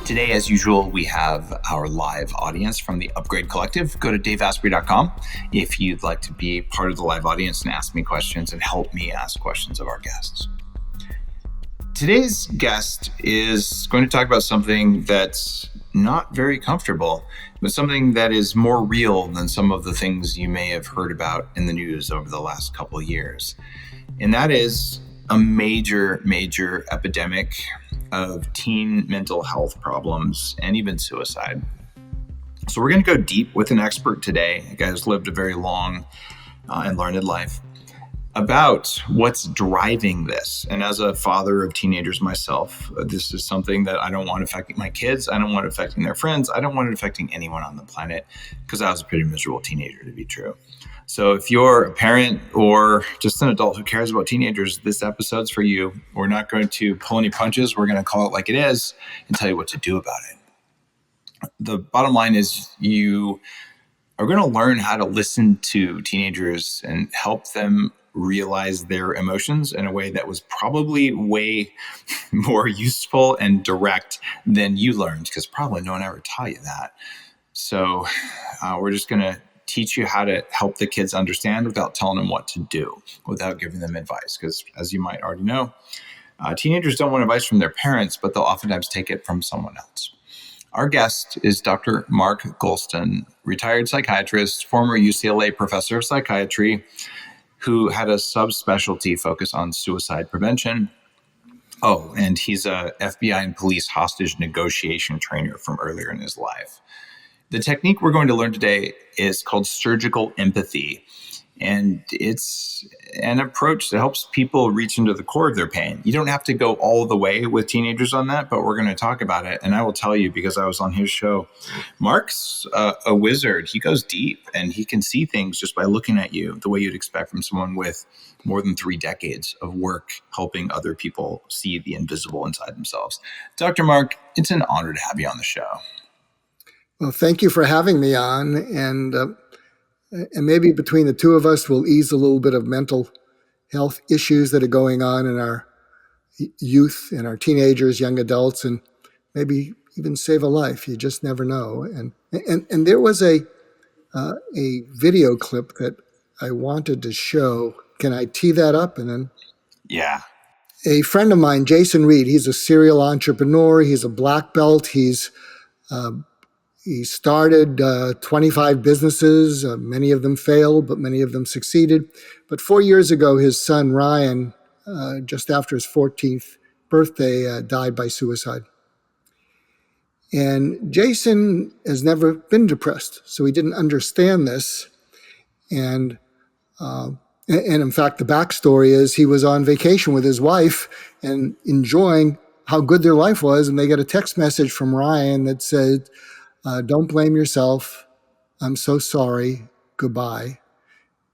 Today, as usual, we have our live audience from the Upgrade Collective. Go to daveasprey.com if you'd like to be part of the live audience and ask me questions and help me ask questions of our guests. Today's guest is going to talk about something that's not very comfortable, but something that is more real than some of the things you may have heard about in the news over the last couple of years. And that is a major epidemic of teen mental health problems and even suicide. So we're going to go deep with an expert today, a guy who's lived a very long and learned life, about what's driving this. And as a father of teenagers myself, this is something that I don't want affecting my kids. I don't want it affecting their friends. I don't want it affecting anyone on the planet, because I was a pretty miserable teenager, to be true. So if you're a parent or just an adult who cares about teenagers, this episode's for you. We're not going to pull any punches. We're going to call it like it is and tell you what to do about it. The bottom line is you are going to learn how to listen to teenagers and help them realize their emotions in a way that was probably way more useful and direct than you learned, because probably no one ever taught you that. So we're just going to teach you how to help the kids understand without telling them what to do, without giving them advice. Because as you might already know, teenagers don't want advice from their parents, but they'll oftentimes take it from someone else. Our guest is Dr. Mark Goulston, retired psychiatrist, former UCLA professor of psychiatry, who had a subspecialty focus on suicide prevention. Oh, and he's a FBI and police hostage negotiation trainer from earlier in his life. The technique we're going to learn today is called surgical empathy. And it's an approach that helps people reach into the core of their pain. You don't have to go all the way with teenagers on that, but we're going to talk about it. And I will tell you, because I was on his show, Mark's a wizard. He goes deep and he can see things just by looking at you the way you'd expect from someone with more than 3 decades of work helping other people see the invisible inside themselves. Dr. Mark, it's an honor to have you on the show. Well, thank you for having me on. And maybe between the two of us, we'll ease a little bit of mental health issues that are going on in our youth and our teenagers, young adults, and maybe even save a life. You just never know. And there was a video clip that I wanted to show. Can I tee that up? And then, yeah. A friend of mine, Jason Reed, he's a serial entrepreneur. He's a black belt. He started 25 businesses. Many of them failed, but many of them succeeded. But 4 years ago, his son, Ryan, just after his 14th birthday, died by suicide. And Jason has never been depressed, so he didn't understand this. And in fact, the backstory is he was on vacation with his wife and enjoying how good their life was, and they got a text message from Ryan that said, "Don't blame yourself. I'm so sorry. Goodbye."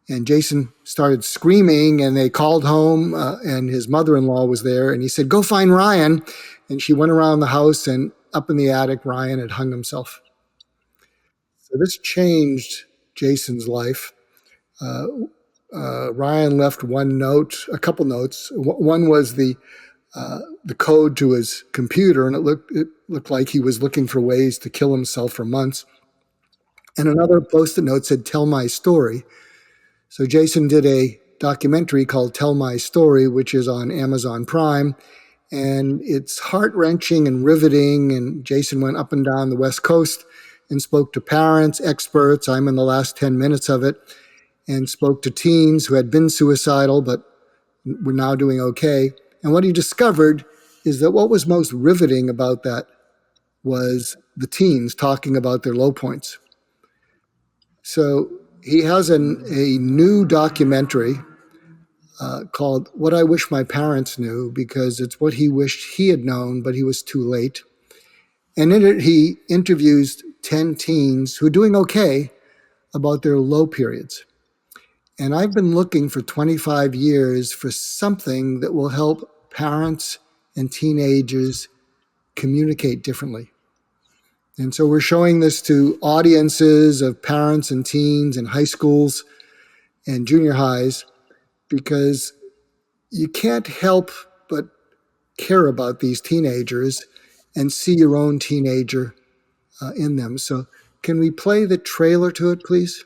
And Jason started screaming, and they called home, and his mother-in-law was there, and he said, "Go find Ryan." And she went around the house, and up in the attic, Ryan had hung himself. So this changed Jason's life. Ryan left a couple notes. One was the code to his computer, and it looked like he was looking for ways to kill himself for months. And another post-it note said, "Tell my story." So Jason did a documentary called Tell My Story, which is on Amazon Prime. And it's heart-wrenching and riveting. And Jason went up and down the West Coast and spoke to parents, experts. I'm in the last 10 minutes of it, and spoke to teens who had been suicidal but were now doing okay. And what he discovered is that what was most riveting about that was the teens talking about their low points. So he has a new documentary called What I Wish My Parents Knew, because it's what he wished he had known, but he was too late. And in it, he interviews 10 teens who are doing okay about their low periods. And I've been looking for 25 years for something that will help parents and teenagers communicate differently. And so we're showing this to audiences of parents and teens in high schools and junior highs, because you can't help but care about these teenagers and see your own teenager in them. So can we play the trailer to it, please?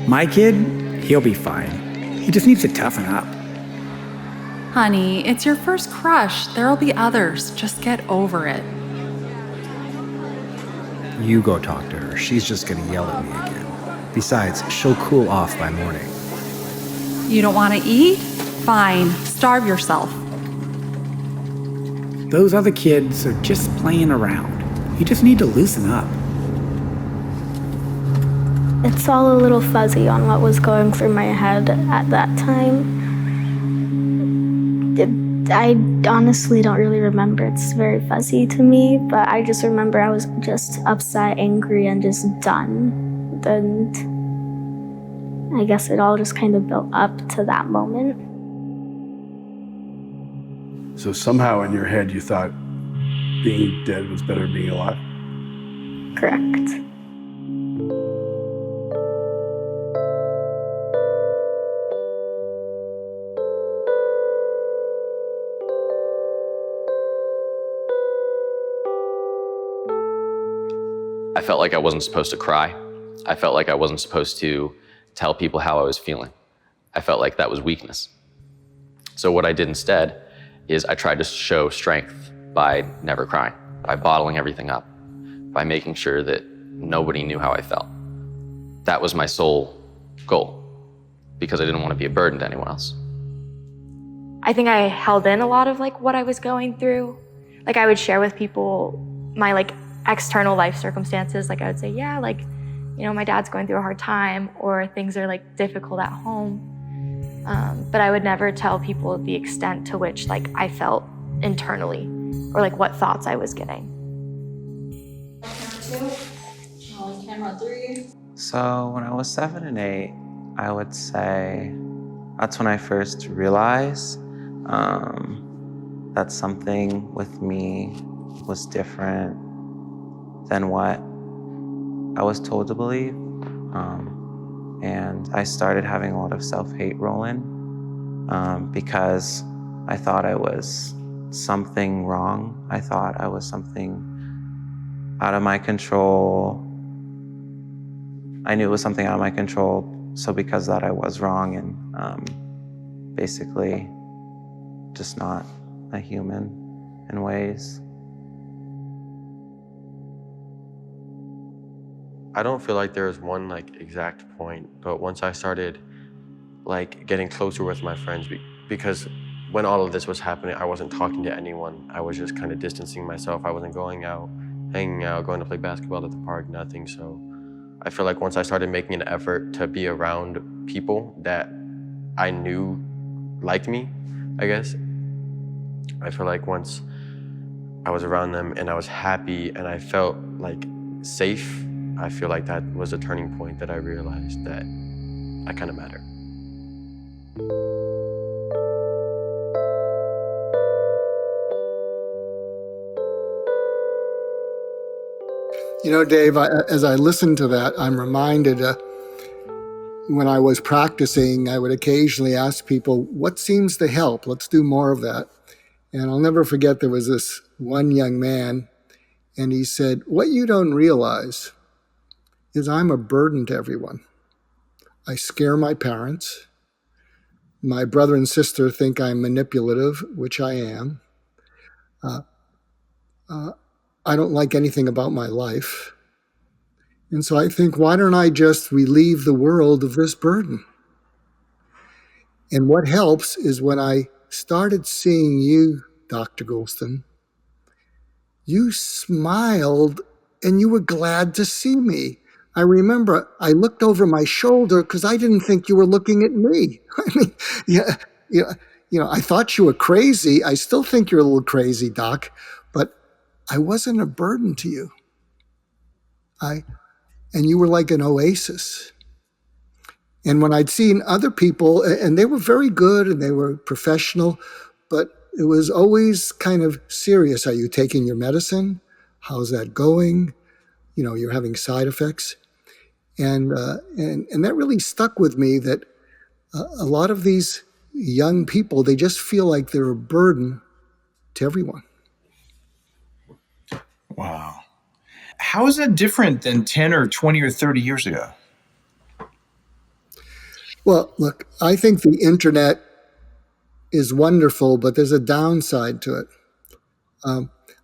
My kid, he'll be fine. He just needs to toughen up. Honey, it's your first crush. There'll be others. Just get over it. You go talk to her. She's just gonna yell at me again. Besides, she'll cool off by morning. You don't want to eat? Fine. Starve yourself. Those other kids are just playing around. You just need to loosen up. It's all a little fuzzy on what was going through my head at that time. I honestly don't really remember. It's very fuzzy to me, but I just remember I was just upset, angry, and just done. And I guess it all just kind of built up to that moment. So somehow in your head you thought being dead was better than being alive? Correct. I felt like I wasn't supposed to cry. I felt like I wasn't supposed to tell people how I was feeling. I felt like that was weakness. So what I did instead is I tried to show strength by never crying, by bottling everything up, by making sure that nobody knew how I felt. That was my sole goal, because I didn't want to be a burden to anyone else. I think I held in a lot of what I was going through. I would share with people my external life circumstances. I would say, yeah, my dad's going through a hard time, or things are difficult at home. But I would never tell people the extent to which I felt internally, or what thoughts I was getting. Camera 3. So when I was 7 and 8, I would say that's when I first realized that something with me was different than what I was told to believe. And I started having a lot of self-hate roll in because I thought I was something wrong. I thought I was something out of my control. I knew it was something out of my control, so because of that I was wrong and basically just not a human in ways. I don't feel like there was one exact point, but once I started getting closer with my friends, because when all of this was happening, I wasn't talking to anyone. I was just kind of distancing myself. I wasn't going out, hanging out, going to play basketball at the park, nothing. So I feel like once I started making an effort to be around people that I knew liked me, I guess, I feel like once I was around them and I was happy and I felt safe, I feel like that was a turning point that I realized that I kind of matter. Dave, as I listen to that, I'm reminded when I was practicing, I would occasionally ask people, what seems to help? Let's do more of that. And I'll never forget there was this one young man, and he said, what you don't realize is I'm a burden to everyone. I scare my parents. My brother and sister think I'm manipulative, which I am. I don't like anything about my life. And so I think, why don't I just relieve the world of this burden? And what helps is when I started seeing you, Dr. Goulston, you smiled and you were glad to see me. I remember I looked over my shoulder because I didn't think you were looking at me. I mean, I thought you were crazy. I still think you're a little crazy, Doc, but I wasn't a burden to you. And you were like an oasis. And when I'd seen other people, and they were very good and they were professional, but it was always kind of serious. Are you taking your medicine? How's that going? You're having side effects. And that really stuck with me, that a lot of these young people, they just feel like they're a burden to everyone. Wow. How is that different than 10 or 20 or 30 years ago? Well, look, I think the internet is wonderful, but there's a downside to it.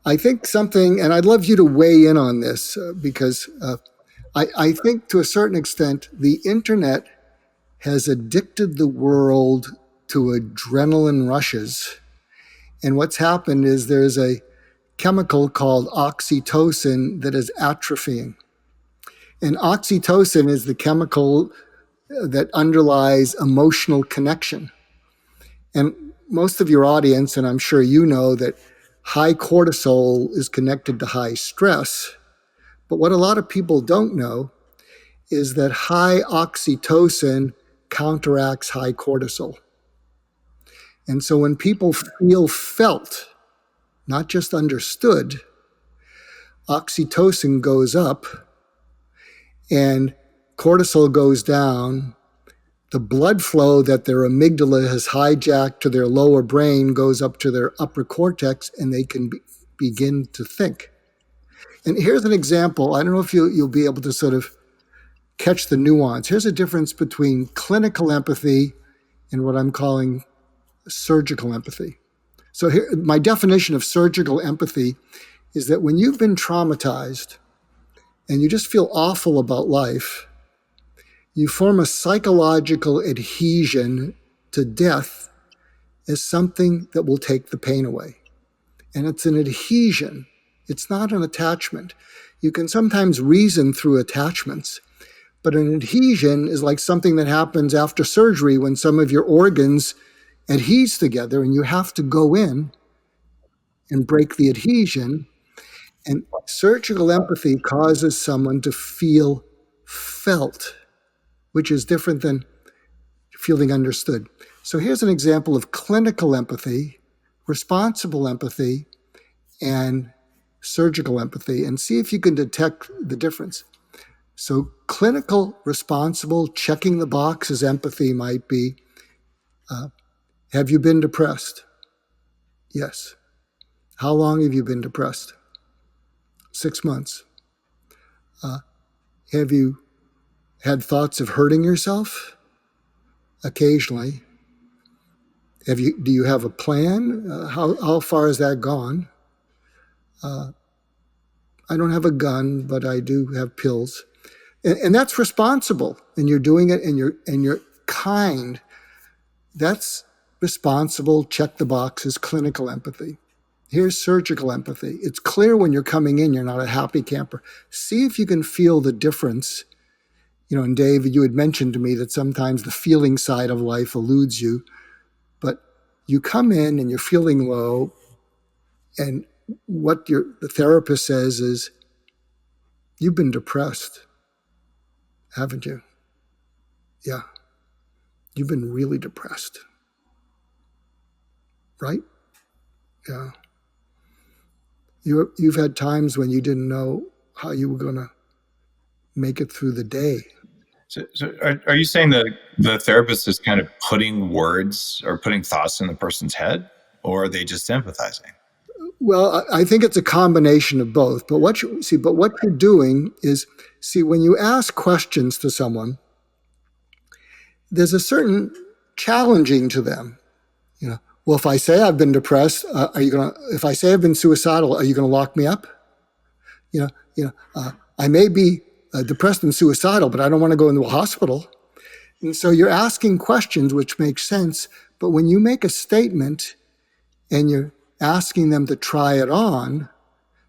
I think something, and I'd love you to weigh in on this because I think to a certain extent, the internet has addicted the world to adrenaline rushes. And what's happened is there's a chemical called oxytocin that is atrophying. And oxytocin is the chemical that underlies emotional connection. And most of your audience, and I'm sure you know, that high cortisol is connected to high stress. But what a lot of people don't know is that high oxytocin counteracts high cortisol. And so when people feel felt, not just understood, oxytocin goes up and cortisol goes down. The blood flow that their amygdala has hijacked to their lower brain goes up to their upper cortex, and they can begin to think. And here's an example. I don't know if you'll be able to sort of catch the nuance. Here's a difference between clinical empathy and what I'm calling surgical empathy. So here, my definition of surgical empathy is that when you've been traumatized and you just feel awful about life, you form a psychological adhesion to death as something that will take the pain away. And it's an adhesion. It's not an attachment. You can sometimes reason through attachments, but an adhesion is like something that happens after surgery when some of your organs adheres together and you have to go in and break the adhesion. And surgical empathy causes someone to feel felt, which is different than feeling understood. So here's an example of clinical empathy, responsible empathy, and surgical empathy, and see if you can detect the difference. So clinical, responsible, checking the box as empathy might be, have you been depressed? Yes. How long have you been depressed? 6 months. Have you had thoughts of hurting yourself? Occasionally. Do you have a plan? How far has that gone? I don't have a gun, but I do have pills. And that's responsible. And you're doing it and you're kind. That's responsible, check the boxes, clinical empathy. Here's surgical empathy. It's clear when you're coming in, you're not a happy camper. See if you can feel the difference. And Dave, you had mentioned to me that sometimes the feeling side of life eludes you, but you come in and you're feeling low, and what the therapist says is, you've been depressed, haven't you? Yeah. You've been really depressed. Right? Yeah. You've had times when you didn't know how you were going to make it through the day. So are you saying that the therapist is kind of putting words or putting thoughts in the person's head, or are they just empathizing? Well, I think it's a combination of both. But what you're doing is, when you ask questions to someone, there's a certain challenging to them. Well, if I say I've been depressed, if I say I've been suicidal, are you going to lock me up? I may be depressed and suicidal, but I don't want to go into a hospital. And so you're asking questions which make sense. But when you make a statement and you're asking them to try it on,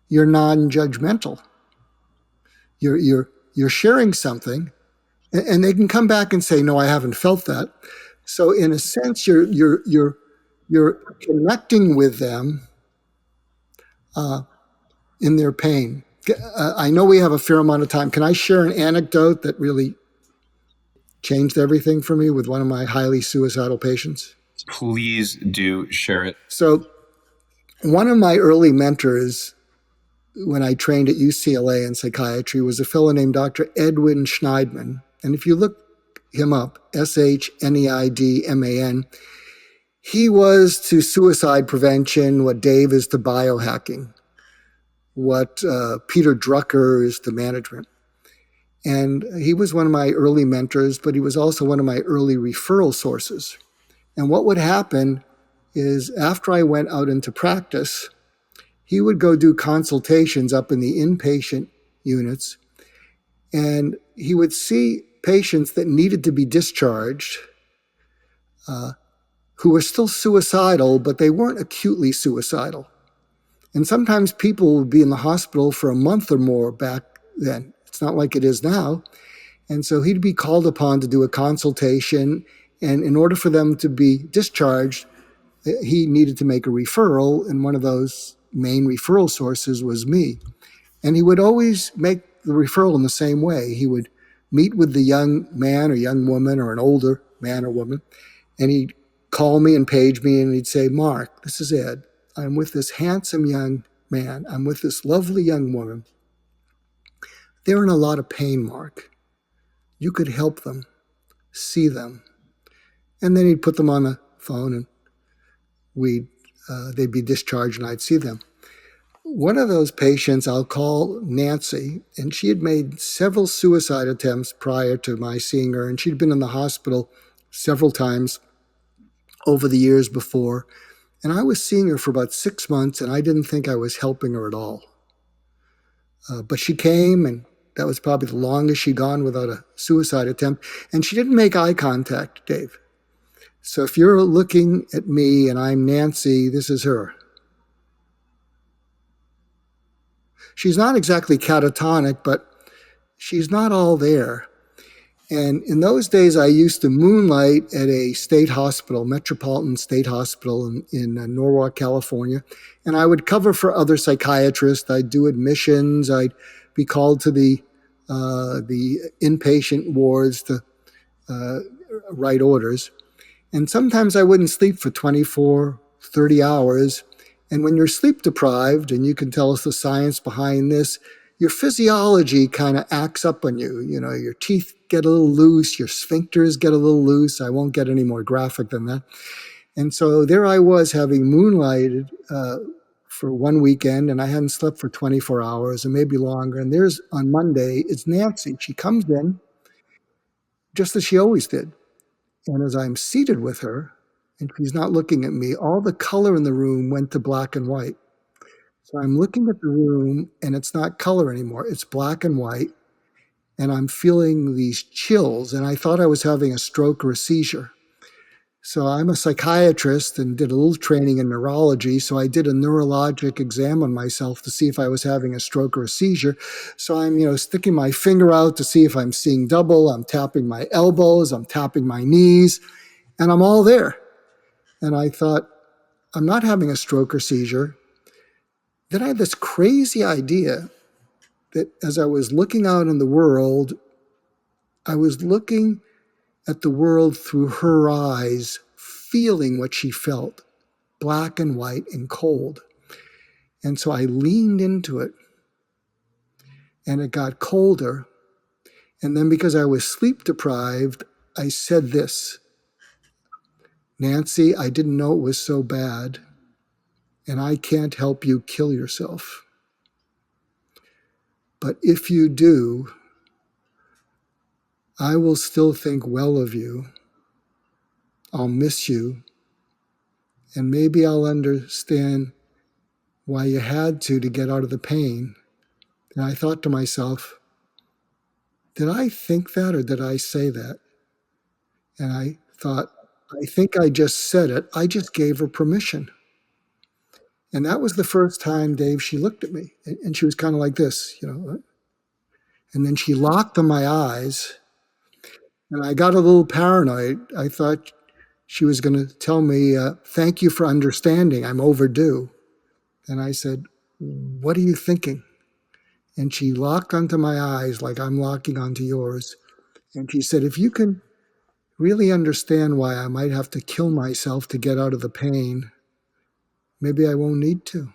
you're non-judgmental. You're sharing something, and they can come back and say, "No, I haven't felt that." So in a sense, you're connecting with them in their pain. I know we have a fair amount of time. Can I share an anecdote that really changed everything for me with one of my highly suicidal patients? Please do share it. So one of my early mentors when I trained at UCLA in psychiatry was a fellow named Dr. Edwin Schneidman. And if you look him up, Schneidman, He was to suicide prevention what Dave is to biohacking, what Peter Drucker is to management. And he was one of my early mentors, but he was also one of my early referral sources. And what would happen is after I went out into practice, he would go do consultations up in the inpatient units, and he would see patients that needed to be discharged who were still suicidal, but they weren't acutely suicidal. And sometimes people would be in the hospital for a month or more back then. It's not like it is now. And so he'd be called upon to do a consultation, and in order for them to be discharged, he needed to make a referral, and one of those main referral sources was me. And he would always make the referral in the same way. He would meet with the young man or young woman or an older man or woman, and he'd call me and page me, and he'd say, "Mark, this is Ed. I'm with this handsome young man. I'm with this lovely young woman. They're in a lot of pain, Mark. You could help them, see them." And then he'd put them on the phone, and they'd be discharged, and I'd see them. One of those patients I'll call Nancy, and she had made several suicide attempts prior to my seeing her, and she'd been in the hospital several times over the years before. And I was seeing her for about 6 months, and I didn't think I was helping her at all. But she came, and that was probably the longest she'd gone without a suicide attempt. And she didn't make eye contact, Dave. So if you're looking at me and I'm Nancy, this is her. She's not exactly catatonic, but she's not all there. And in those days, I used to moonlight at a state hospital, Metropolitan State Hospital in Norwalk, California. And I would cover for other psychiatrists. I'd do admissions. I'd be called to the inpatient wards to write orders. And sometimes I wouldn't sleep for 24, 30 hours. And when you're sleep deprived, and you can tell us the science behind this, your physiology kind of acts up on you. You know, your teeth get a little loose, your sphincters get a little loose. I won't get any more graphic than that. And so there I was having moonlighted for one weekend, and I hadn't slept for 24 hours and maybe longer. And there's on Monday, it's Nancy. She comes in just as she always did. And as I'm seated with her, and she's not looking at me, all the color in the room went to black and white. So I'm looking at the room, and it's not color anymore. It's black and white, and I'm feeling these chills, and I thought I was having a stroke or a seizure. So I'm a psychiatrist and did a little training in neurology, so I did a neurologic exam on myself to see if I was having a stroke or a seizure. So I'm, sticking my finger out to see if I'm seeing double. I'm tapping my elbows, I'm tapping my knees, and I'm all there. And I thought, I'm not having a stroke or seizure. Then I had this crazy idea that as I was looking out in the world, I was looking at the world through her eyes, feeling what she felt, black and white and cold. And so I leaned into it, and it got colder. And then because I was sleep deprived, I said this, "Nancy, I didn't know it was so bad, and I can't help you kill yourself. But if you do, I will still think well of you. I'll miss you, and maybe I'll understand why you had to get out of the pain." And I thought to myself, did I think that or did I say that? And I thought, I think I just said it. I just gave her permission. And that was the first time, Dave, she looked at me. And she was kind of like this, And then she locked on my eyes. And I got a little paranoid. I thought she was going to tell me, "Thank you for understanding. I'm overdue." And I said, "What are you thinking?" And she locked onto my eyes like I'm locking onto yours. And she said, "If you can really understand why I might have to kill myself to get out of the pain, maybe I won't need to."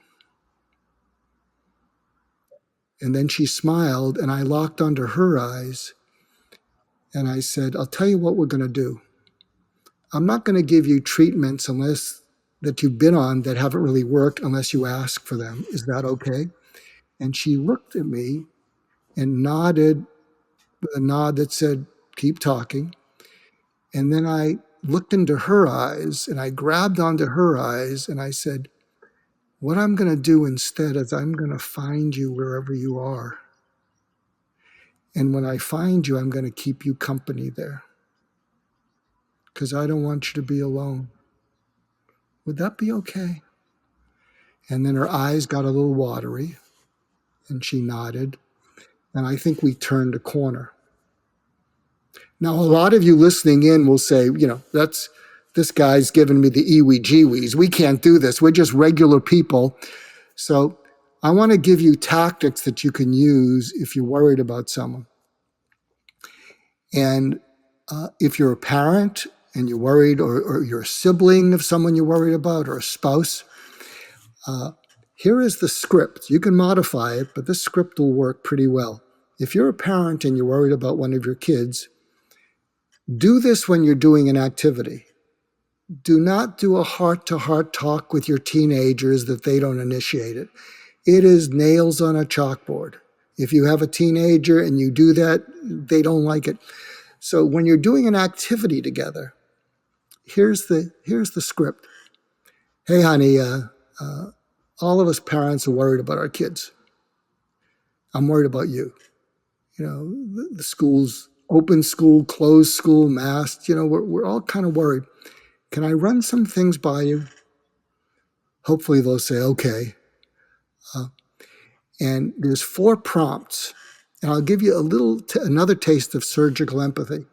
And then she smiled, and I locked onto her eyes. And I said, "I'll tell you what we're going to do. I'm not going to give you treatments that you've been on that haven't really worked unless you ask for them. Is that okay? And she looked at me and nodded with a nod that said, keep talking. And then I looked into her eyes and I grabbed onto her eyes and I said, what I'm going to do instead is I'm going to find you wherever you are. And when I find you, I'm going to keep you company there, because I don't want you to be alone. Would that be okay? And then her eyes got a little watery and she nodded. And I think we turned a corner. Now, a lot of you listening in will say, this guy's giving me the eewee-jeewees. We can't do this. We're just regular people. So I want to give you tactics that you can use if you're worried about someone. And if you're a parent and you're worried, or you're a sibling of someone you're worried about, or a spouse, here is the script. You can modify it, but this script will work pretty well. If you're a parent and you're worried about one of your kids, do this when you're doing an activity. Do not do a heart-to-heart talk with your teenagers that they don't initiate it. It is nails on a chalkboard. If you have a teenager and you do that, they don't like it. So when you're doing an activity together, here's the script. Hey, honey, all of us parents are worried about our kids. I'm worried about you. The schools, open school, closed school, masked, we're all kind of worried. Can I run some things by you? Hopefully they'll say, okay. And there's 4 prompts. And I'll give you another taste of surgical empathy.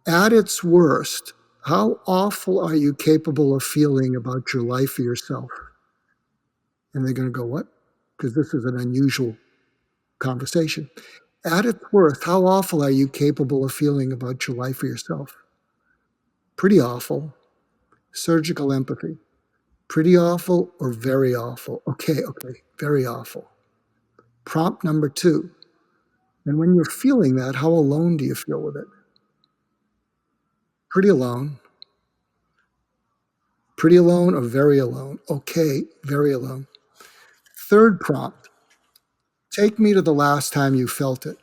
At its worst, how awful are you capable of feeling about your life or yourself? And they're going to go, what? Because this is an unusual conversation. At its worst, how awful are you capable of feeling about your life or yourself? Pretty awful. Surgical empathy. Pretty awful or very awful? Okay, very awful. Prompt number 2. And when you're feeling that, how alone do you feel with it? Pretty alone. Pretty alone or very alone? Okay, very alone. 3rd prompt. Take me to the last time you felt it.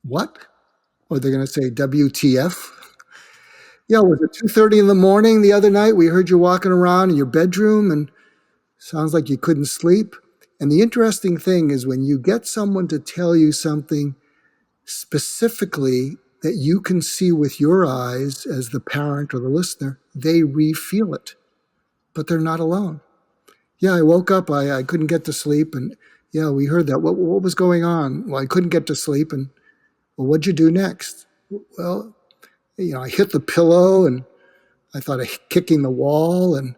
What? Or they're going to say WTF? Yeah, was it 2:30 in the morning the other night? We heard you walking around in your bedroom and sounds like you couldn't sleep. And the interesting thing is when you get someone to tell you something specifically that you can see with your eyes as the parent or the listener, they re-feel it, but they're not alone. Yeah, I woke up, I couldn't get to sleep, and yeah, we heard that. What was going on? Well, I couldn't get to sleep, and well, what'd you do next? Well, I hit the pillow, and I thought of kicking the wall, and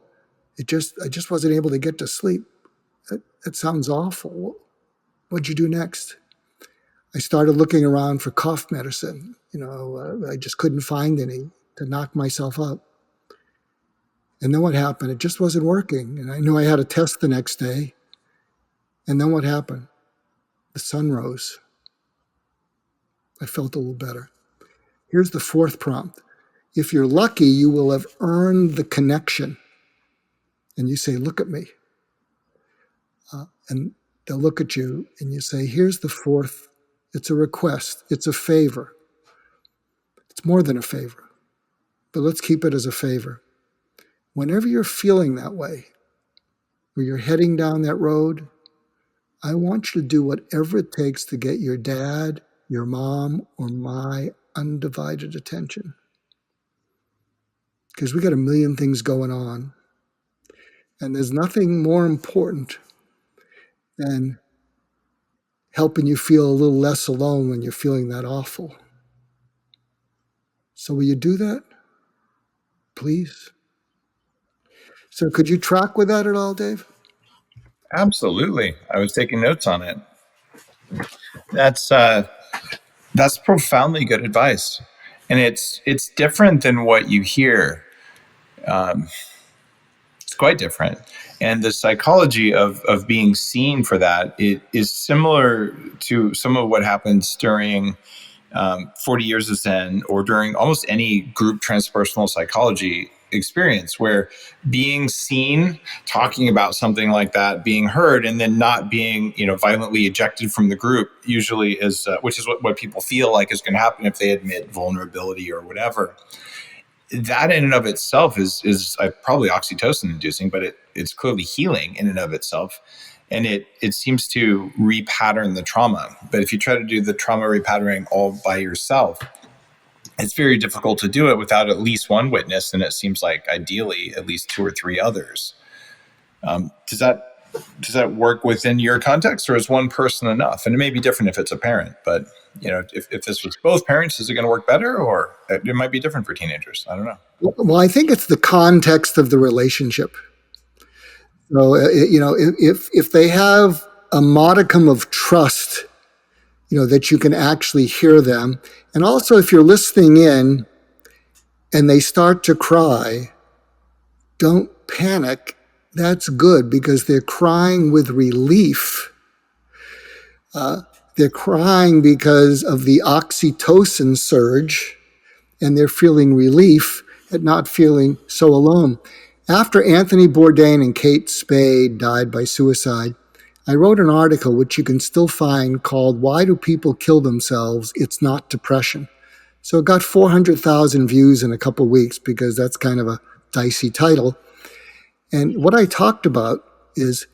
I just wasn't able to get to sleep. That sounds awful. What'd you do next? I started looking around for cough medicine. I just couldn't find any to knock myself out. And then what happened? It just wasn't working. And I knew I had a test the next day. And then what happened? The sun rose. I felt a little better. Here's the 4th prompt. If you're lucky, you will have earned the connection. And you say, look at me. And they'll look at you and you say, here's the 4th. It's a request. It's a favor. It's more than a favor. But let's keep it as a favor. Whenever you're feeling that way, or you're heading down that road, I want you to do whatever it takes to get your dad, your mom, or my undivided attention. Because we got a million things going on. And there's nothing more important than helping you feel a little less alone when you're feeling that awful. So will you do that? Please. So could you track with that at all, Dave? Absolutely. I was taking notes on it. That's profoundly good advice. And it's different than what you hear. It's quite different. And the psychology of being seen for that, it is similar to some of what happens during 40 years of Zen, or during almost any group transpersonal psychology experience, where being seen, talking about something like that, being heard, and then not being, violently ejected from the group usually is, which is what people feel like is going to happen if they admit vulnerability or whatever. That in and of itself is probably oxytocin inducing, but it's clearly healing in and of itself. And it seems to repattern the trauma. But if you try to do the trauma repatterning all by yourself, it's very difficult to do it without at least one witness. And it seems like ideally at least 2 or 3 others. Does that work within your context, or is one person enough? And it may be different if it's a parent, but if this was both parents, is it going to work better, or it might be different for teenagers? I don't know. Well, I think it's the context of the relationship. So, if they have a modicum of trust, that you can actually hear them. And also if you're listening in and they start to cry, don't panic. That's good, because they're crying with relief. They're crying because of the oxytocin surge, and they're feeling relief at not feeling so alone. After Anthony Bourdain and Kate Spade died by suicide, I wrote an article which you can still find called "Why Do People Kill Themselves? It's Not Depression." So it got 400,000 views in a couple of weeks, because that's kind of a dicey title. And what I talked about is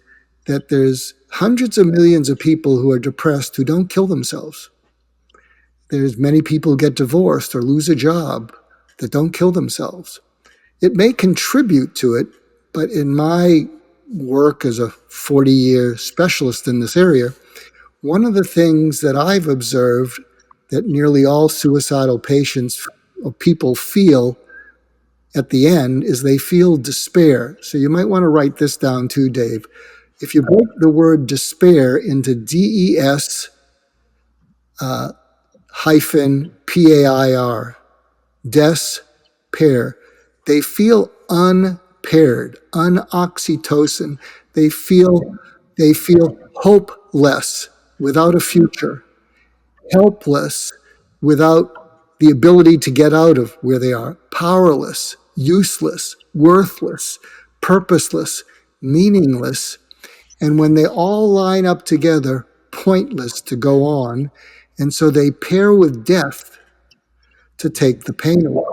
that there's hundreds of millions of people who are depressed who don't kill themselves. There's many people who get divorced or lose a job that don't kill themselves. It may contribute to it, but in my work as a 40-year specialist in this area, one of the things that I've observed that nearly all suicidal patients or people feel at the end is they feel despair. So you might want to write this down too, Dave. If you break the word despair into DES hyphen PAIR, despair, they feel unpaired, unoxytocin. They feel hopeless, without a future, helpless, without the ability to get out of where they are, powerless, useless, worthless, purposeless, meaningless. And when they all line up together, pointless to go on. And so they pair with death to take the pain away.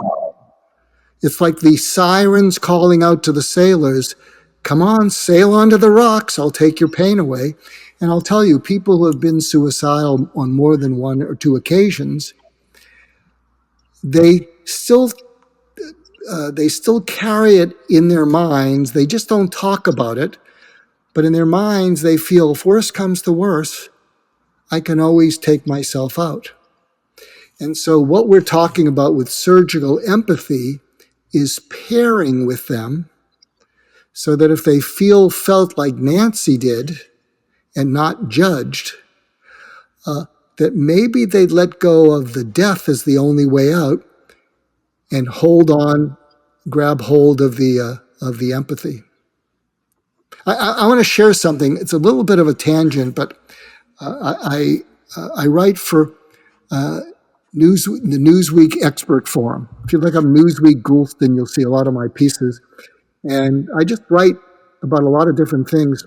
It's like the sirens calling out to the sailors, "Come on, sail onto the rocks, I'll take your pain away." And I'll tell you, people who have been suicidal on more than 1 or 2 occasions, they still carry it in their minds. They just don't talk about it. But in their minds, they feel, if worse comes to worse, I can always take myself out. And so what we're talking about with surgical empathy is pairing with them, so that if they felt like Nancy did and not judged, that maybe they'd let go of the death as the only way out and grab hold of the empathy. I want to share something. It's a little bit of a tangent, but I write for the Newsweek Expert Forum. If you look up Newsweek Goulston, you'll see a lot of my pieces. And I just write about a lot of different things.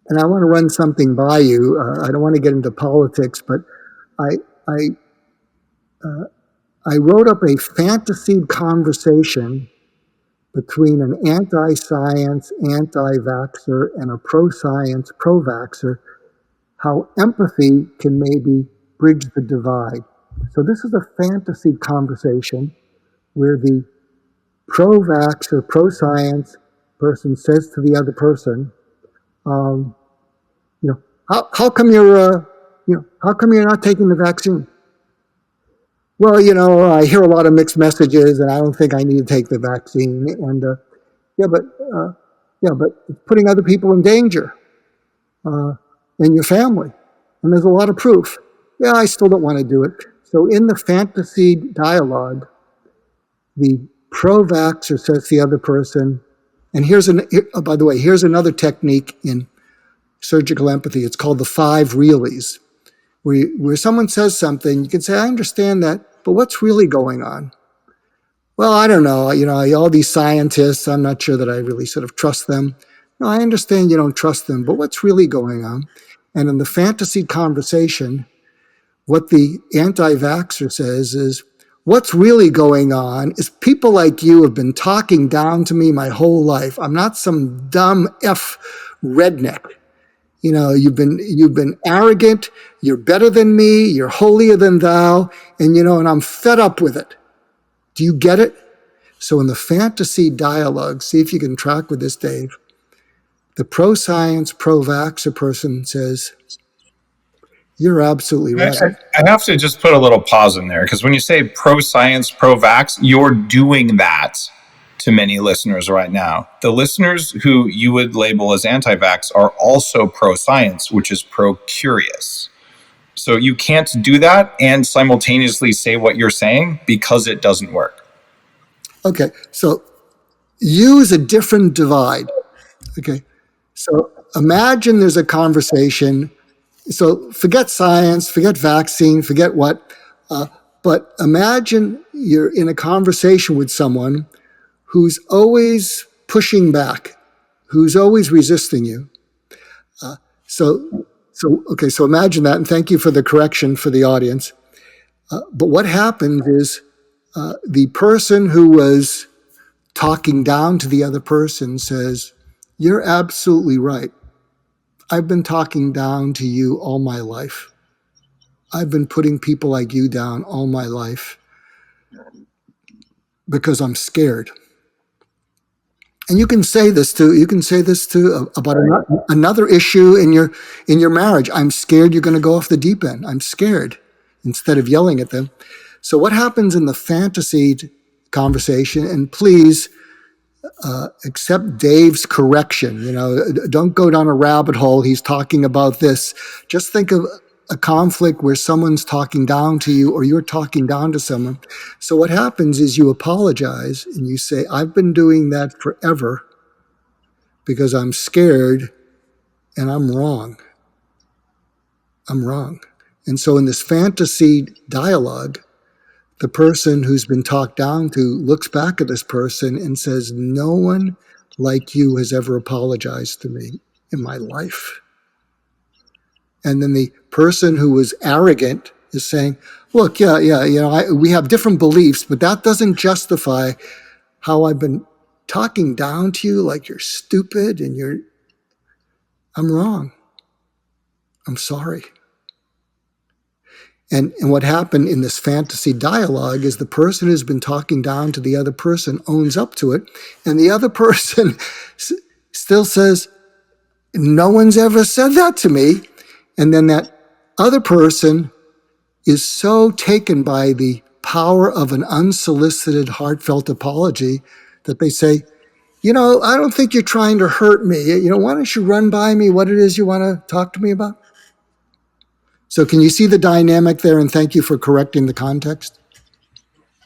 And I want to run something by you. I don't want to get into politics, but I wrote up a fantasy conversation between an anti-science, anti-vaxxer, and a pro-science, pro-vaxxer, how empathy can maybe bridge the divide. So this is a fantasy conversation where the pro-vax or pro-science person says to the other person, how come you're not taking the vaccine? Well, I hear a lot of mixed messages, and I don't think I need to take the vaccine. And but it's putting other people in danger, and your family. And there's a lot of proof. Yeah, I still don't want to do it. So in the fantasy dialogue, the pro-vaxxer says to the other person, and by the way, here's another technique in surgical empathy. It's called the 5 realies. where someone says something, you can say, I understand that, but what's really going on? Well, I don't know. All these scientists, I'm not sure that I really sort of trust them. No, I understand you don't trust them, but what's really going on? And in the fantasy conversation, what the anti-vaxxer says is, what's really going on is people like you have been talking down to me my whole life. I'm not some dumb F redneck. You've been arrogant. You're better than me. You're holier than thou. And I'm fed up with it. Do you get it? So in the fantasy dialogue, see if you can track with this, Dave. The pro-science, pro-vaxxer person says, you're absolutely right. I have to just put a little pause in there, because when you say pro-science, pro-vax, you're doing that to many listeners right now. The listeners who you would label as anti-vax are also pro-science, which is pro-curious. So you can't do that and simultaneously say what you're saying, because it doesn't work. Okay, so use a different divide. Okay, so imagine there's a conversation. So forget science, forget vaccine, forget what, but imagine you're in a conversation with someone who's always pushing back, who's always resisting you. So imagine that, and thank you for the correction for the audience. But what happened is the person who was talking down to the other person says, you're absolutely right. I've been talking down to you all my life. I've been putting people like you down all my life because I'm scared. And you can say this too about another issue in your marriage. I'm scared you're going to go off the deep end. I'm scared, instead of yelling at them. So what happens in the fantasy conversation, and please accept Dave's correction. Don't go down a rabbit hole. He's talking about this. Just think of a conflict where someone's talking down to you or you're talking down to someone. So what happens is you apologize and you say, I've been doing that forever because I'm scared and I'm wrong. I'm wrong. And so in this fantasy dialogue, the person who's been talked down to looks back at this person and says, no one like you has ever apologized to me in my life. And then the person who was arrogant is saying, look, we have different beliefs, but that doesn't justify how I've been talking down to you like you're stupid and I'm wrong. I'm sorry. And what happened in this fantasy dialogue is the person who's been talking down to the other person owns up to it, and the other person still says, no one's ever said that to me. And then that other person is so taken by the power of an unsolicited, heartfelt apology that they say, I don't think you're trying to hurt me. Why don't you run by me what it is you want to talk to me about? So can you see the dynamic there? And thank you for correcting the context.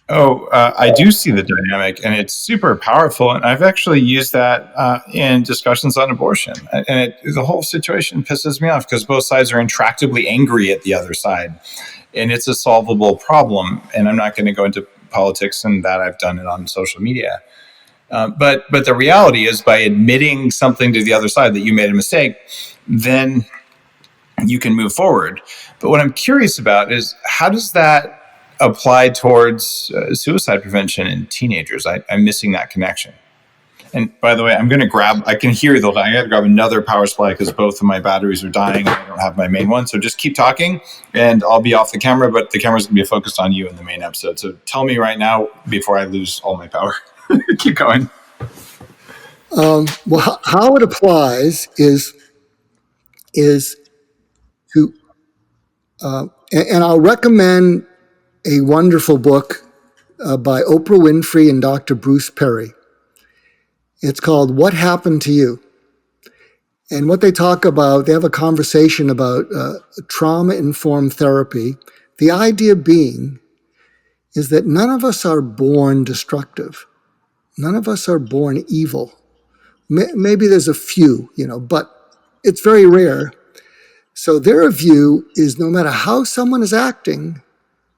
Oh, I do see the dynamic, and it's super powerful. And I've actually used that in discussions on abortion. And the whole situation pisses me off because both sides are intractably angry at the other side. And it's a solvable problem. And I'm not going to go into politics, and that I've done it on social media. But the reality is, by admitting something to the other side that you made a mistake, then you can move forward. But what I'm curious about is, how does that apply towards suicide prevention in teenagers? I'm missing that connection. And by the way, I can hear I got to grab another power supply because both of my batteries are dying and I don't have my main one. So just keep talking and I'll be off the camera, but the camera's going to be focused on you in the main episode. So tell me right now before I lose all my power. Keep going. Well, how it applies is to, and I'll recommend a wonderful book by Oprah Winfrey and Dr. Bruce Perry. It's called What Happened to You? And what they talk about, they have a conversation about trauma-informed therapy. The idea being is that none of us are born destructive. None of us are born evil. Maybe there's a few, but it's very rare. So their view is no matter how someone is acting,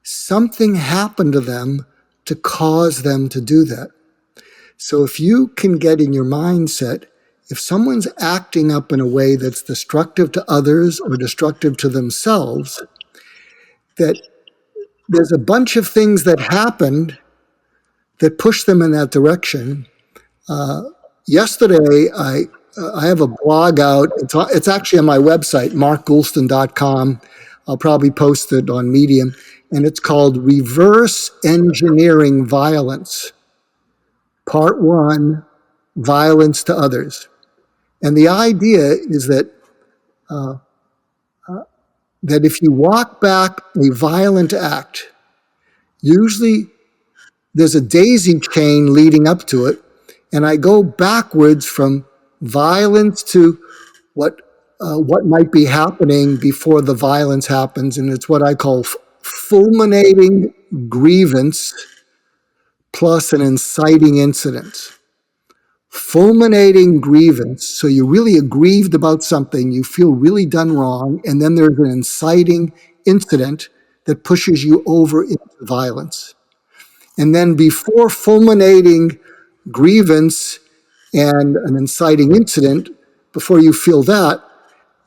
something happened to them to cause them to do that. So if you can get in your mindset, if someone's acting up in a way that's destructive to others or destructive to themselves, that there's a bunch of things that happened that push them in that direction. Yesterday, I have a blog out. It's actually on my website, markgoulston.com. I'll probably post it on Medium. And it's called Reverse Engineering Violence. Part 1, Violence to Others. And the idea is that that if you walk back a violent act, usually there's a daisy chain leading up to it, and I go backwards from violence to what might be happening before the violence happens, and it's what I call fulminating grievance plus an inciting incident. Fulminating grievance, so you're really aggrieved about something, you feel really done wrong, and then there's an inciting incident that pushes you over into violence. And then before fulminating grievance and an inciting incident, before you feel that,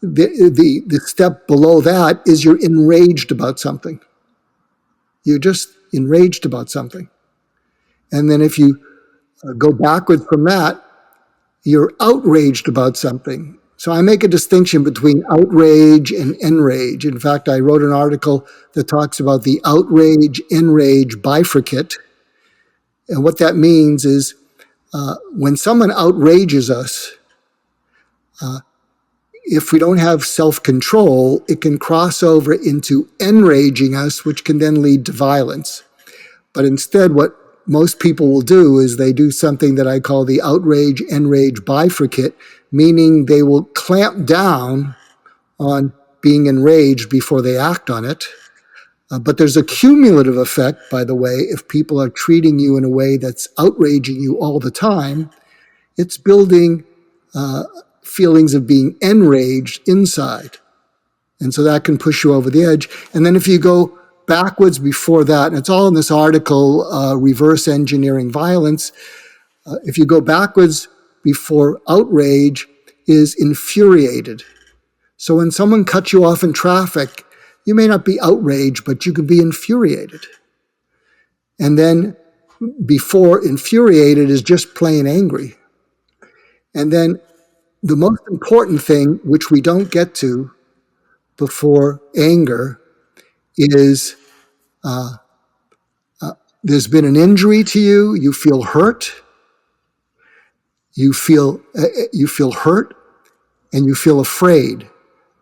the step below that is you're enraged about something. You're just enraged about something. And then if you go backwards from that, you're outraged about something. So I make a distinction between outrage and enrage. In fact, I wrote an article that talks about the outrage-enrage bifurcate. And what that means is when someone outrages us, if we don't have self-control, it can cross over into enraging us, which can then lead to violence. But instead, what most people will do is they do something that I call the outrage-enrage bifurcate, meaning they will clamp down on being enraged before they act on it. But there's a cumulative effect, by the way, if people are treating you in a way that's outraging you all the time, it's building feelings of being enraged inside. And so that can push you over the edge. And then if you go backwards before that, and it's all in this article, Reverse Engineering Violence, if you go backwards before outrage is infuriated. So when someone cuts you off in traffic, you may not be outraged, but you could be infuriated. And then before infuriated is just plain angry. And then the most important thing, which we don't get to before anger, is there's been an injury to you, you feel hurt, you feel hurt, and you feel afraid.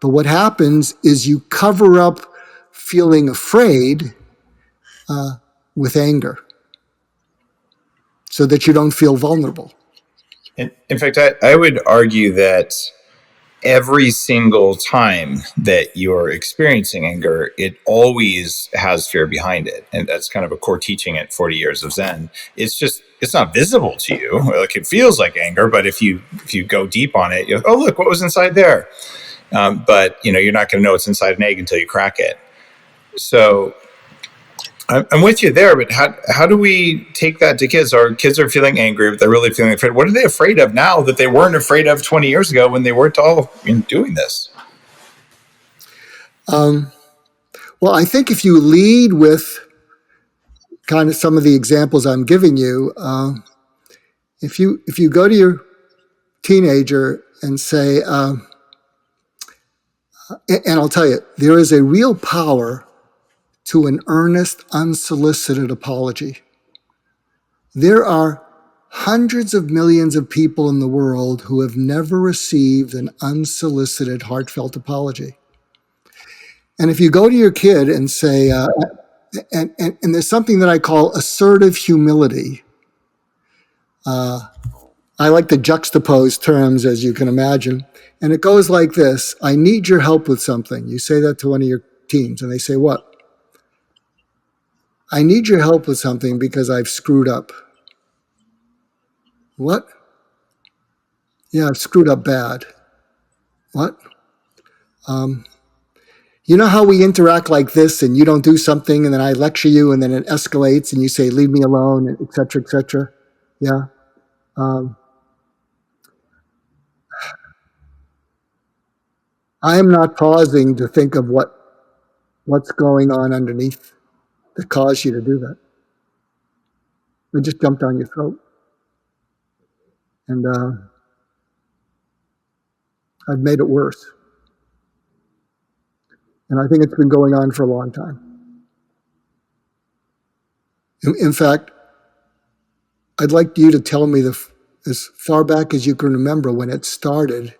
But what happens is you cover up feeling afraid with anger so that you don't feel vulnerable. In fact, I would argue that every single time that you're experiencing anger, it always has fear behind it. And that's kind of a core teaching at 40 Years of Zen. It's not visible to you. Like, it feels like anger, but if you go deep on it, oh, look, what was inside there? But you're not going to know what's inside an egg until you crack it. So I'm with you there, but how do we take that to kids? Our kids are feeling angry, but they're really feeling afraid. What are they afraid of now that they weren't afraid of 20 years ago when they weren't all doing this? Well, I think if you lead with kind of some of the examples I'm giving you, if you go to your teenager and say, and I'll tell you, there is a real power to an earnest, unsolicited apology. There are hundreds of millions of people in the world who have never received an unsolicited, heartfelt apology. And if you go to your kid and say, and there's something that I call assertive humility. I like to juxtapose terms, as you can imagine. And it goes like this: I need your help with something. You say that to one of your teens, and they say, what? I need your help with something because I've screwed up. What? Yeah, I've screwed up bad. What? You know how we interact like this, and you don't do something, and then I lecture you, and then it escalates, and you say, leave me alone, et cetera, et cetera. Yeah. I am not pausing to think of what's going on underneath that caused you to do that. It just jumped down your throat. And I've made it worse. And I think it's been going on for a long time. In fact, I'd like you to tell me as far back as you can remember when it started,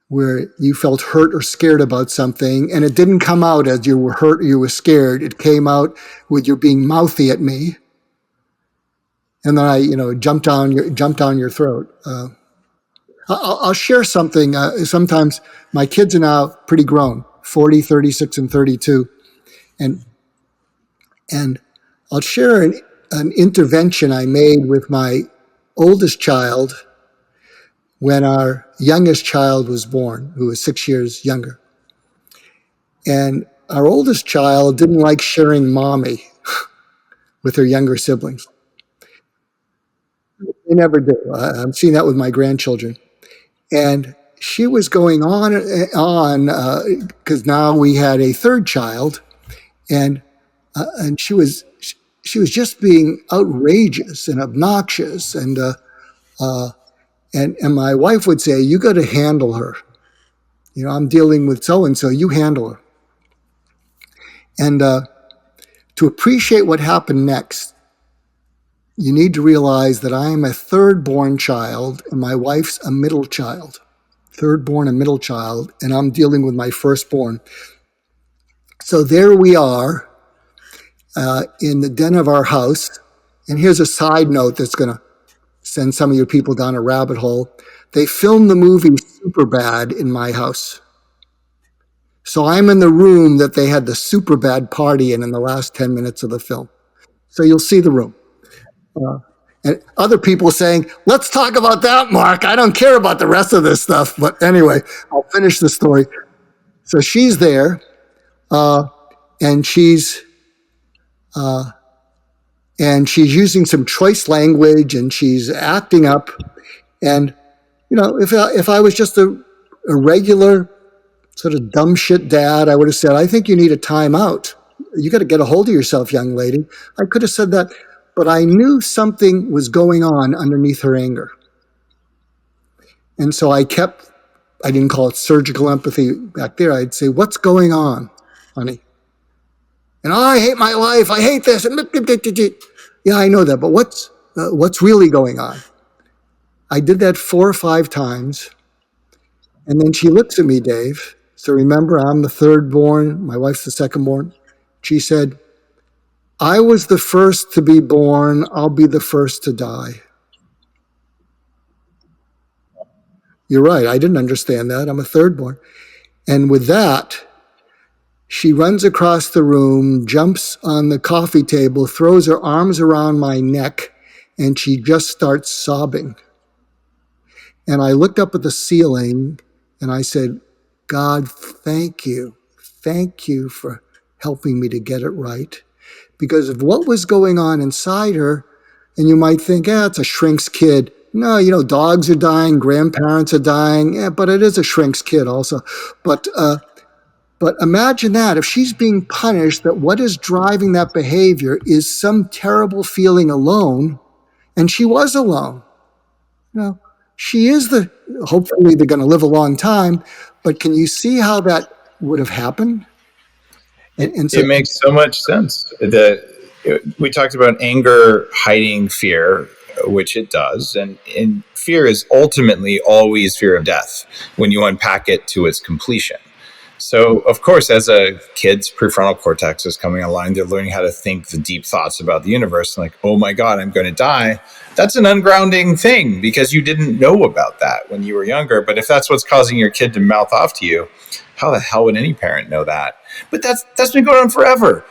where you felt hurt or scared about something, and it didn't come out as you were hurt or you were scared. It came out with you being mouthy at me, and then I, jumped down your throat. I'll share something. Sometimes my kids are now pretty grown, 40, 36, and 32, and I'll share an intervention I made with my oldest child when our youngest child was born, who was 6 years younger. And our oldest child didn't like sharing mommy with her younger siblings. They never do. I'm seeing that with my grandchildren. And she was going on because now we had a third child, and she was just being outrageous and obnoxious, and my wife would say, "You got to handle her. I'm dealing with so and so. You handle her." And to appreciate what happened next, you need to realize that I am a third-born child, and my wife's a middle child. Third-born and middle child, and I'm dealing with my firstborn. So there we are in the den of our house. And here's a side note that's going to send some of your people down a rabbit hole. They filmed the movie Superbad in my house. So I'm in the room that they had the Superbad party in the last 10 minutes of the film. So you'll see the room. And other people saying, let's talk about that, Mark. I don't care about the rest of this stuff. But anyway, I'll finish the story. So she's there, and she's using some choice language, and she's acting up. And, if I was just a regular sort of dumb shit dad, I would have said, I think you need a timeout. You got to get a hold of yourself, young lady. I could have said that. But I knew something was going on underneath her anger. And so I didn't call it surgical empathy back there. I'd say, what's going on, honey? And I hate my life. I hate this. Yeah, I know that. But what's really going on? I did that 4 or 5 times. And then she looks at me, Dave. So remember, I'm the third born. My wife's the second born. She said, I was the first to be born. I'll be the first to die. You're right. I didn't understand that. I'm a third born. And with that, she runs across the room, jumps on the coffee table, throws her arms around my neck, and she just starts sobbing. And I looked up at the ceiling and I said, God, thank you. Thank you for helping me to get it right. Because of what was going on inside her, and you might think, it's a shrink's kid. No, dogs are dying, grandparents are dying, but it is a shrink's kid also. But imagine that, if she's being punished, that what is driving that behavior is some terrible feeling alone, and she was alone. She is hopefully they're going to live a long time, but can you see how that would have happened? And so, it makes so much sense. We talked about anger hiding fear, which it does. And fear is ultimately always fear of death when you unpack it to its completion. So, of course, as a kid's prefrontal cortex is coming online, they're learning how to think the deep thoughts about the universe. Like, oh my God, I'm going to die. That's an ungrounding thing because you didn't know about that when you were younger. But if that's what's causing your kid to mouth off to you, how the hell would any parent know that? But that's been going on forever.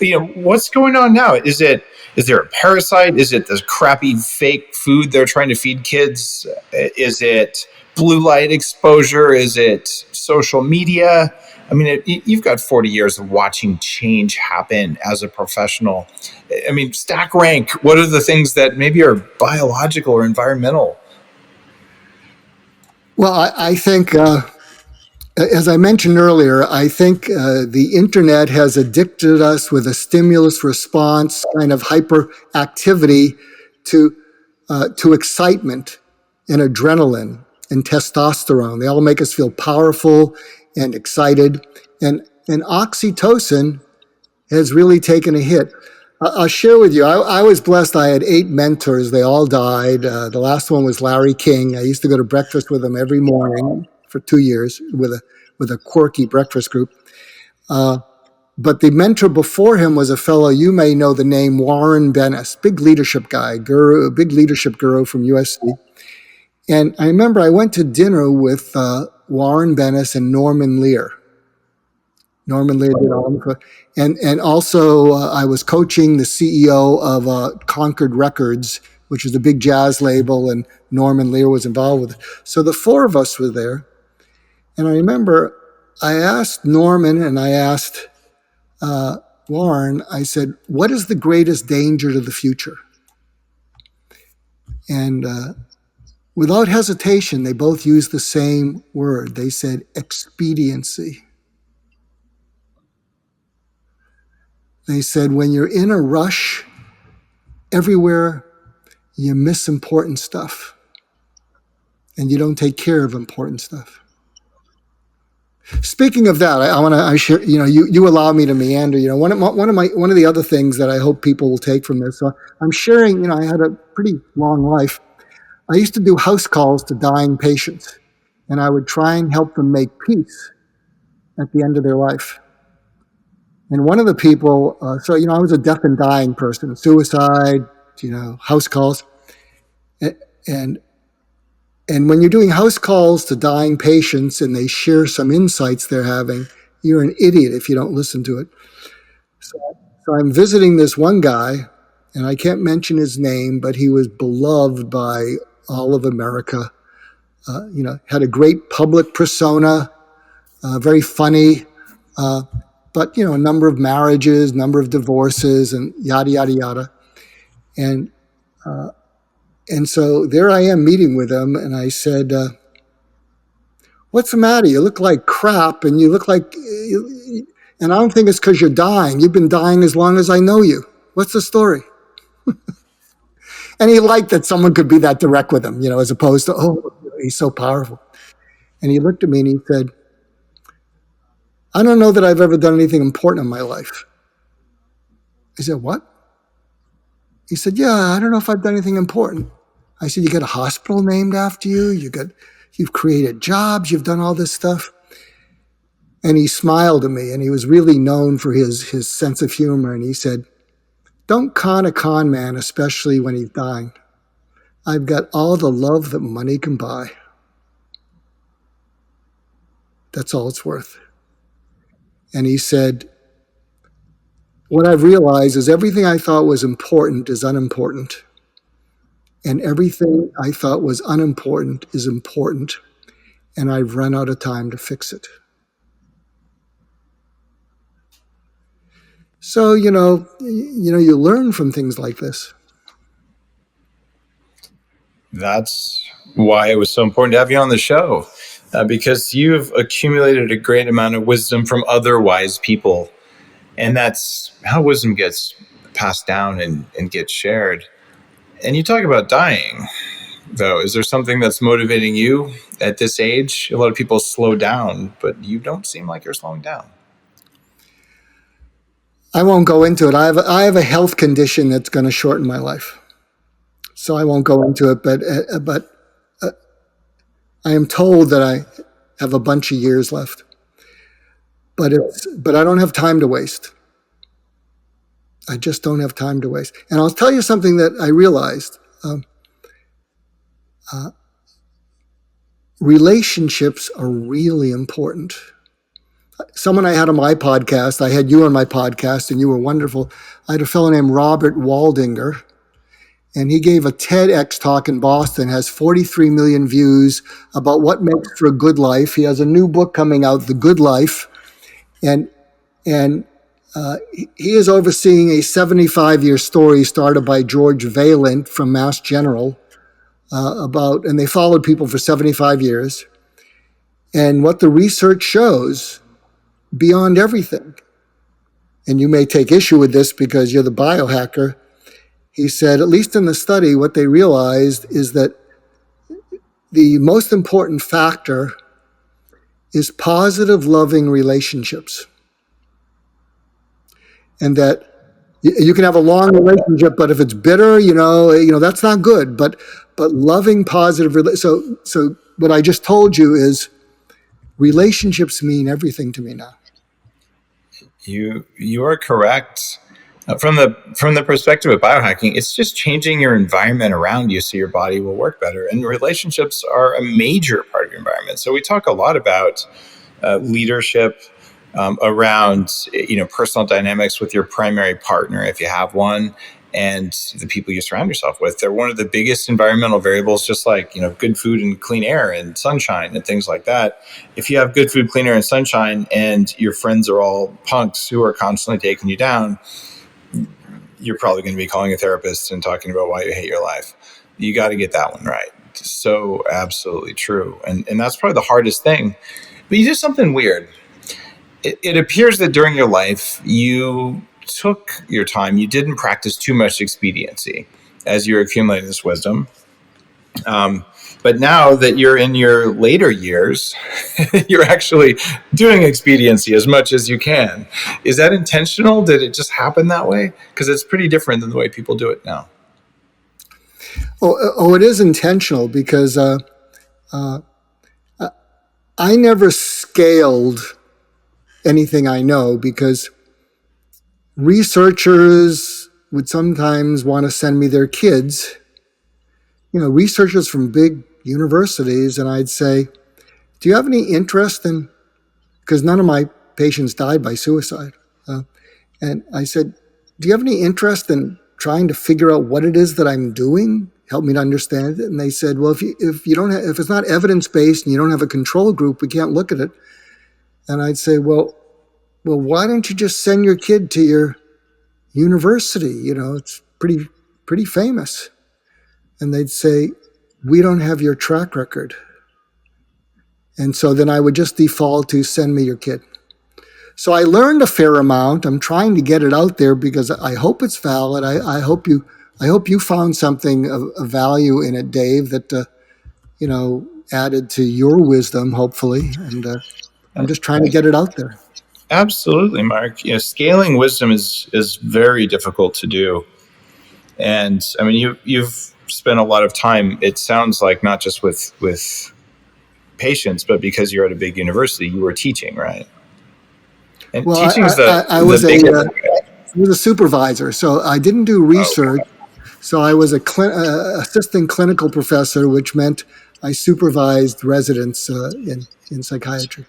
What's going on now? Is there a parasite? Is it this crappy fake food they're trying to feed kids? Is it blue light exposure? Is it social media? I mean, you've got 40 years of watching change happen as a professional. I mean, stack rank. What are the things that maybe are biological or environmental? Well, I think, as I mentioned earlier, I think the internet has addicted us with a stimulus response kind of hyperactivity to excitement and adrenaline and testosterone. They all make us feel powerful and excited. And oxytocin has really taken a hit. I'll share with you, I was blessed. I had 8 mentors. They all died. The last one was Larry King. I used to go to breakfast with him every morning for 2 years with a quirky breakfast group. But the mentor before him was a fellow, you may know the name, Warren Bennis, big leadership guy, big leadership guru from USC. And I remember I went to dinner with Warren Bennis and Norman Lear. Norman Lear did all of them. And also I was coaching the CEO of Concord Records, which is a big jazz label, and Norman Lear was involved with it. So the 4 of us were there. And I remember I asked Norman and I asked Warren, I said, what is the greatest danger to the future? And without hesitation, they both used the same word. They said expediency. They said, when you're in a rush, everywhere you miss important stuff and you don't take care of important stuff. Speaking of that, I share, you allow me to meander. One of the other things that I hope people will take from this. So I'm sharing. I had a pretty long life. I used to do house calls to dying patients, and I would try and help them make peace at the end of their life. And one of the people, I was a death and dying person, suicide, house calls, and when you're doing house calls to dying patients and they share some insights they're having, you're an idiot if you don't listen to it. So I'm visiting this one guy, and I can't mention his name, but he was beloved by all of America. Had a great public persona, very funny, but a number of marriages, number of divorces, and yada yada yada. And so there I am meeting with him, and I said, what's the matter? You look like crap, and you look like, and I don't think it's because you're dying. You've been dying as long as I know you. What's the story? And he liked that someone could be that direct with him, as opposed to, he's so powerful. And he looked at me and he said, I don't know that I've ever done anything important in my life. I said, what? He said, yeah, I don't know if I've done anything important. I said, you got a hospital named after you. You've created jobs. You've done all this stuff. And he smiled at me, and he was really known for his sense of humor. And he said, don't con a con man, especially when he's dying. I've got all the love that money can buy. That's all it's worth. And he said, what I've realized is everything I thought was important is unimportant. And everything I thought was unimportant is important. And I've run out of time to fix it. So, you learn from things like this. That's why it was so important to have you on the show, because you've accumulated a great amount of wisdom from other wise people. And that's how wisdom gets passed down and gets shared. And you talk about dying, though. Is there something that's motivating you at this age? A lot of people slow down, but you don't seem like you're slowing down. I won't go into it. I have a health condition that's going to shorten my life. So I won't go into it, but I am told that I have a bunch of years left. But I don't have time to waste. I just don't have time to waste. And I'll tell you something that I realized. Relationships are really important. Someone I had on my podcast, I had you on my podcast, and you were wonderful. I had a fellow named Robert Waldinger, and he gave a TEDx talk in Boston, has 43 million views, about what makes for a good life. He has a new book coming out, The Good Life, and he is overseeing a 75-year story started by George Vaillant from Mass General and they followed people for 75 years. And what the research shows, beyond everything, and you may take issue with this because you're the biohacker, he said, at least in the study, what they realized is that the most important factor is positive, loving relationships. And that you can have a long relationship, but if it's bitter, that's not good. But loving, positive, so what I just told you is relationships mean everything to me now. You are correct. From the perspective of biohacking, it's just changing your environment around you so your body will work better. And relationships are a major part of your environment. So we talk a lot about leadership around personal dynamics with your primary partner, if you have one, and the people you surround yourself with. They're one of the biggest environmental variables, just like good food and clean air and sunshine and things like that. If you have good food, clean air, and sunshine, and your friends are all punks who are constantly taking you down, you're probably going to be calling a therapist and talking about why you hate your life. You got to get that one right. So absolutely true. And that's probably the hardest thing. But you did something weird. It appears that during your life, you took your time. You didn't practice too much expediency as you're accumulating this wisdom. But now that you're in your later years, you're actually doing expediency as much as you can. Is that intentional? Did it just happen that way? Because it's pretty different than the way people do it now. It is intentional because I never scaled anything I know, because researchers would sometimes want to send me their kids, researchers from big universities, and I'd say, do you have any interest in, because none of my patients died by suicide, and I said, do you have any interest in trying to figure out what it is that I'm doing? Help me to understand it. And they said, well, if it's not evidence-based and you don't have a control group, we can't look at it. And I'd say, well, why don't you just send your kid to your university? It's pretty famous. And they'd say, we don't have your track record. And so then I would just default to send me your kid. So I learned a fair amount. I'm trying to get it out there because I hope it's valid. I hope you found something of value in it, Dave, that added to your wisdom, hopefully. And I'm just trying to get it out there. Absolutely, Mark. Scaling wisdom is very difficult to do. And I mean, you've spent a lot of time, it sounds like, not just with patients, but because you're at a big university, you were teaching, right? And teaching is I was a supervisor, so I didn't do research. Okay. So I was assistant clinical professor, which meant I supervised residents in psychiatry.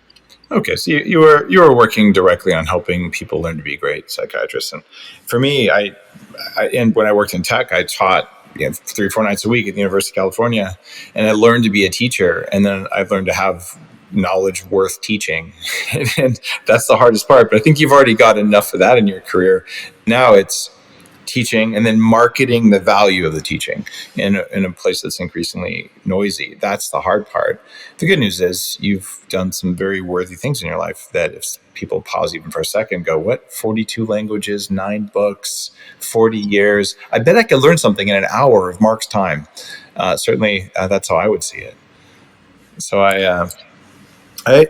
Okay, so you were working directly on helping people learn to be great psychiatrists. And for me, and when I worked in tech, I taught 3 or 4 nights a week at the University of California, and I learned to be a teacher. And then I've learned to have knowledge worth teaching, and that's the hardest part. But I think you've already got enough of that in your career. Now it's teaching and then marketing the value of the teaching in a place that's increasingly noisy. That's the hard part. The good news is you've done some very worthy things in your life that if people pause even for a second, go, what, 42 languages, 9 books, 40 years. I bet I could learn something in an hour of Mark's time. Certainly, that's how I would see it. So I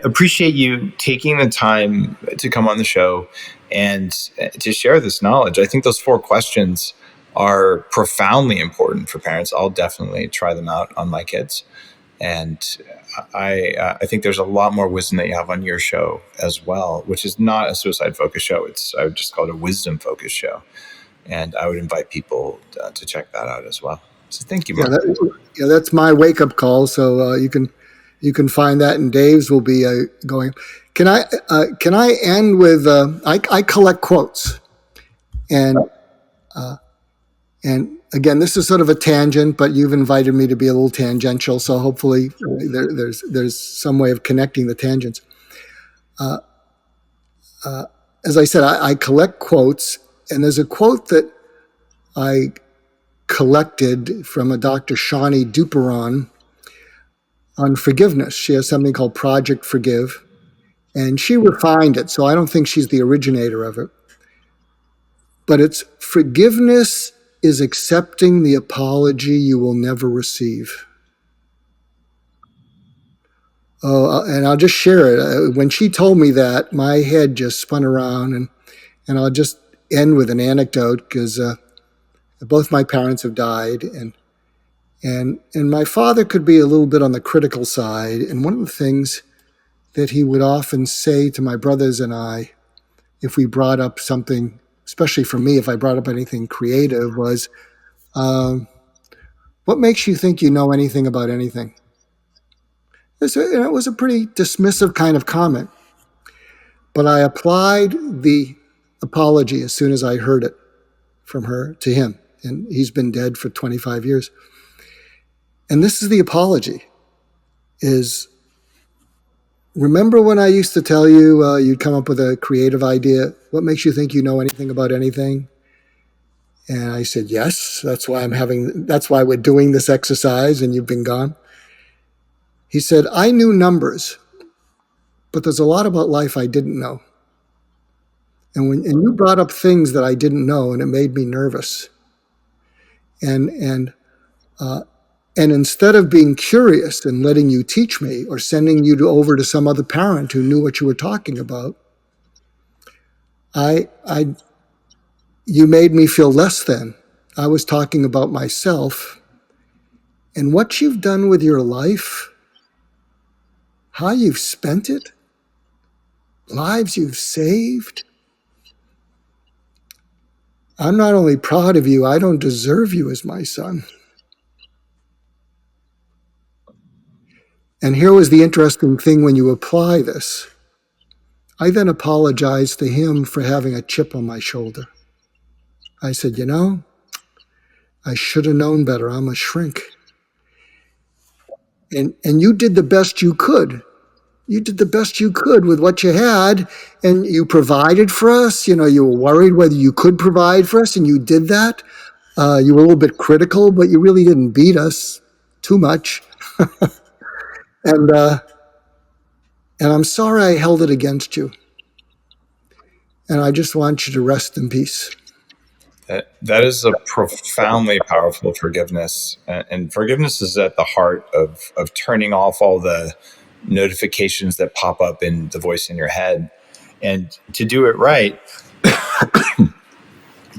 appreciate you taking the time to come on the show and to share this knowledge. I think those 4 questions are profoundly important for parents. I'll definitely try them out on my kids. And I think there's a lot more wisdom that you have on your show as well, which is not a suicide-focused show. I would just call it a wisdom-focused show. And I would invite people to check that out as well. So thank you, Mark. That's my wake-up call. So you can find that, and Dave's will be going. Can I end with I collect quotes, and again, this is sort of a tangent, but you've invited me to be a little tangential, so hopefully there's some way of connecting the tangents. As I said, I collect quotes, and there's a quote that I collected from a Dr. Shawnee Duperon on forgiveness. She has something called Project Forgive, and she refined it, so I don't think she's the originator of it. But it's forgiveness is accepting the apology you will never receive. Oh, and I'll just share it. When she told me that, my head just spun around, and I'll just end with an anecdote, because both my parents have died, and my father could be a little bit on the critical side. And one of the things that he would often say to my brothers and I, if we brought up something, especially for me, if I brought up anything creative, was, what makes you think you know anything about anything? It was a pretty dismissive kind of comment. But I applied the apology as soon as I heard it from her to him. And he's been dead for 25 years. And this is the apology, is, remember when I used to tell you you'd come up with a creative idea? What makes you think you know anything about anything? And I said, yes, that's why we're doing this exercise, and you've been gone. He said, I knew numbers, but there's a lot about life I didn't know. And you brought up things that I didn't know, and it made me nervous. And instead of being curious and letting you teach me, or sending you over to some other parent who knew what you were talking about, you made me feel less than. I was talking about myself. And what you've done with your life, how you've spent it, lives you've saved, I'm not only proud of you, I don't deserve you as my son. And here was the interesting thing when you apply this. I then apologized to him for having a chip on my shoulder. I said, I should have known better. I'm a shrink. And you did the best you could. You did the best you could with what you had, and you provided for us. You were worried whether you could provide for us, and you did that. You were a little bit critical, but you really didn't beat us too much. And I'm sorry I held it against you. And I just want you to rest in peace. That is a profoundly powerful forgiveness. And forgiveness is at the heart of turning off all the notifications that pop up in the voice in your head. And to do it right,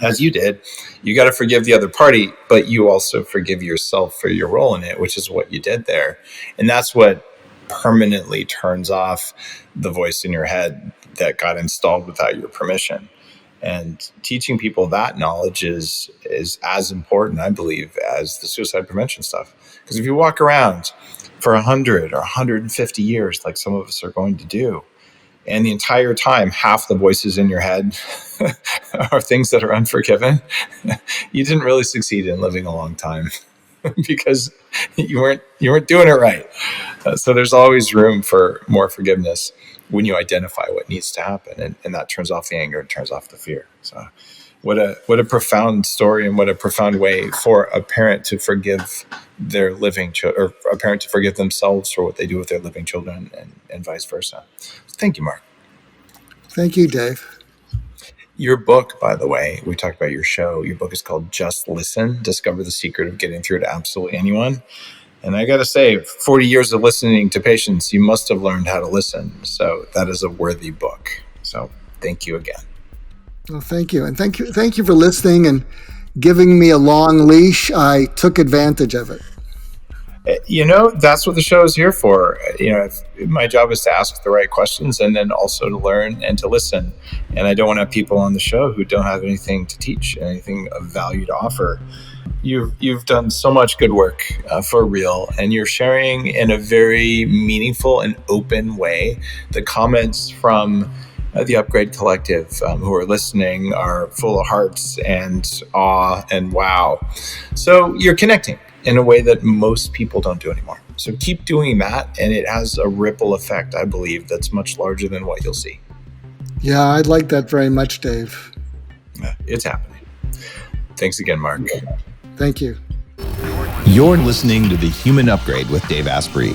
as you did, you got to forgive the other party, but you also forgive yourself for your role in it, which is what you did there. And that's what permanently turns off the voice in your head that got installed without your permission. And teaching people that knowledge is as important, I believe, as the suicide prevention stuff. Because if you walk around for 100 or 150 years, like some of us are going to do, and the entire time, half the voices in your head are things that are unforgiven, you didn't really succeed in living a long time because you weren't doing it right. So there's always room for more forgiveness when you identify what needs to happen, and that turns off the anger and turns off the fear. So what a profound story, and what a profound way for a parent to forgive their living children, or a parent to forgive themselves for what they do with their living children, and vice versa. Thank you, Mark. Thank you, Dave. Your book, by the way, we talked about your show. Your book is called Just Listen, Discover the Secret of Getting Through to Absolutely Anyone. And I got to say, 40 years of listening to patients, you must have learned how to listen. So that is a worthy book. So thank you again. Well, thank you. And thank you for listening and giving me a long leash. I took advantage of it. That's what the show is here for. My job is to ask the right questions, and then also to learn and to listen. And I don't want to have people on the show who don't have anything to teach, anything of value to offer. You've done so much good work for real, and you're sharing in a very meaningful and open way the comments from the Upgrade Collective who are listening are full of hearts and awe and wow. So you're connecting in a way that most people don't do anymore. So keep doing that, and it has a ripple effect, I believe, that's much larger than what you'll see. Yeah, I'd like that very much, Dave. It's happening. Thanks again, Mark. Thank you. You're listening to The Human Upgrade with Dave Asprey.